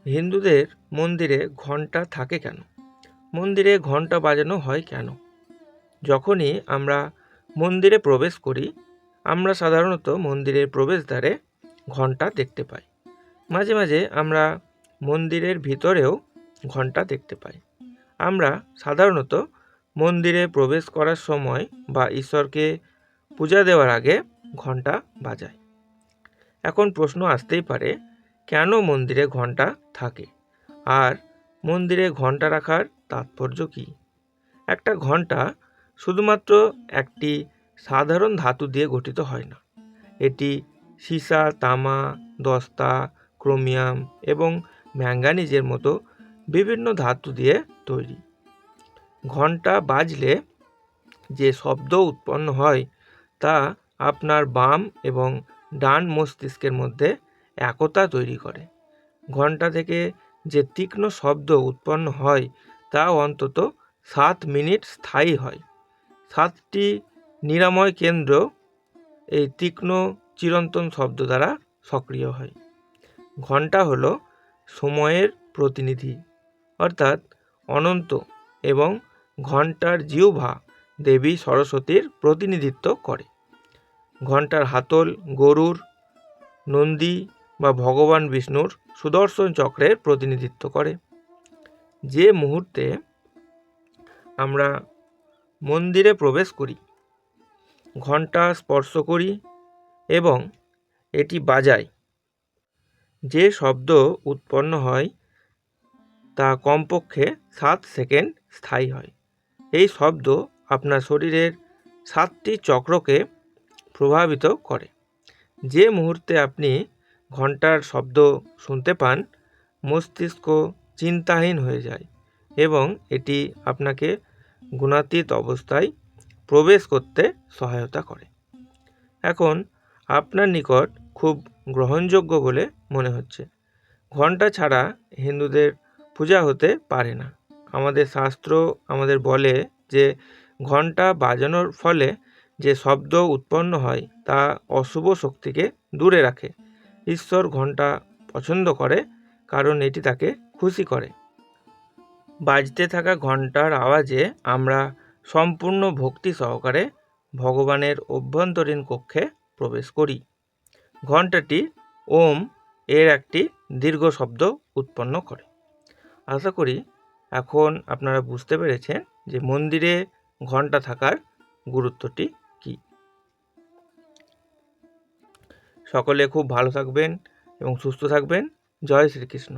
হিন্দুদের মন্দিরে ঘণ্টা থাকে কেন? মন্দিরে ঘণ্টা বাজানো হয় কেন? যখনই আমরা মন্দিরে প্রবেশ করি, আমরা সাধারণত মন্দিরের প্রবেশদ্বারে ঘণ্টা দেখতে পাই। মাঝে মাঝে আমরা মন্দিরের ভিতরেও ঘণ্টা দেখতে পাই। আমরা সাধারণত মন্দিরে প্রবেশ করার সময় বা ঈশ্বরকে পূজা দেওয়ার আগে ঘণ্টা বাজাই। এখন প্রশ্ন আসতেই পারে, কেন মন্দিরে ঘণ্টা থাকে? আর মন্দিরে ঘণ্টা রাখার তাৎপর্য কী? একটা ঘণ্টা শুধুমাত্র একটি সাধারণ ধাতু দিয়ে গঠিত হয় না। এটি সীসা, তামা, দস্তা, ক্রোমিয়াম এবং ম্যাঙ্গানিজের মতো বিভিন্ন ধাতু দিয়ে তৈরি। ঘণ্টা বাজলে যে শব্দ উৎপন্ন হয় তা আপনার বাম এবং ডান মস্তিষ্কের মধ্যে একতা তৈরি করে। ঘণ্টা থেকে যে তীক্ষ্ণ শব্দ উৎপন্ন হয় তা অন্তত 7 মিনিট স্থায়ী হয়। 7টি নিরাময় কেন্দ্র এই তীক্ষ্ণ চিরন্তন শব্দ দ্বারা সক্রিয় হয়। ঘণ্টা হলো সময়ের প্রতিনিধি, অর্থাৎ অনন্ত, এবং ঘণ্টার জিহ্বা দেবী সরস্বতীর প্রতিনিধিত্ব করে। ঘণ্টার হাতল গরুর, নন্দী বা ভগবান বিষ্ণুর সুদর্শন চক্রের প্রতিনিধিত্ব করে। যে মুহূর্তে আমরা মন্দিরে প্রবেশ করি, ঘণ্টা স্পর্শ করি এবং এটি বাজাই, যে শব্দ উৎপন্ন হয় তা কমপক্ষে 7 সেকেন্ড স্থায়ী হয়। এই শব্দ আপনার শরীরের 7টি চক্রকে প্রভাবিত করে। যে মুহূর্তে আপনি ঘণ্টার শব্দ শুনতে পান, মস্তিষ্ক চিন্তাহীন হয়ে যায় এবং এটি আপনাকে গুণাতীত অবস্থায় প্রবেশ করতে সহায়তা করে। এখন আপনার নিকট খুব গ্রহণযোগ্য বলে মনে হচ্ছে, ঘণ্টা ছাড়া হিন্দুদের পূজা হতে পারে না। আমাদের শাস্ত্র আমাদের বলে যে ঘণ্টা বাজানোর ফলে যে শব্দ উৎপন্ন হয় তা অশুভ শক্তিকে দূরে রাখে। ঈশ্বর ঘণ্টা পছন্দ করে কারণ এটি তাকে খুশি করে। বাজতে থাকা ঘণ্টার আওয়াজে আমরা সম্পূর্ণ ভক্তি সহকারে ভগবানের অভ্যন্তরীণ কক্ষে প্রবেশ করি। ঘণ্টাটি ওম এর একটি দীর্ঘ শব্দ উৎপন্ন করে। আশা করি এখন আপনারা বুঝতে পেরেছেন যে মন্দিরে ঘণ্টা থাকার গুরুত্বটি কী। সকলে খুব ভালো থাকবেন এবং সুস্থ থাকবেন। জয় শ্রীকৃষ্ণ।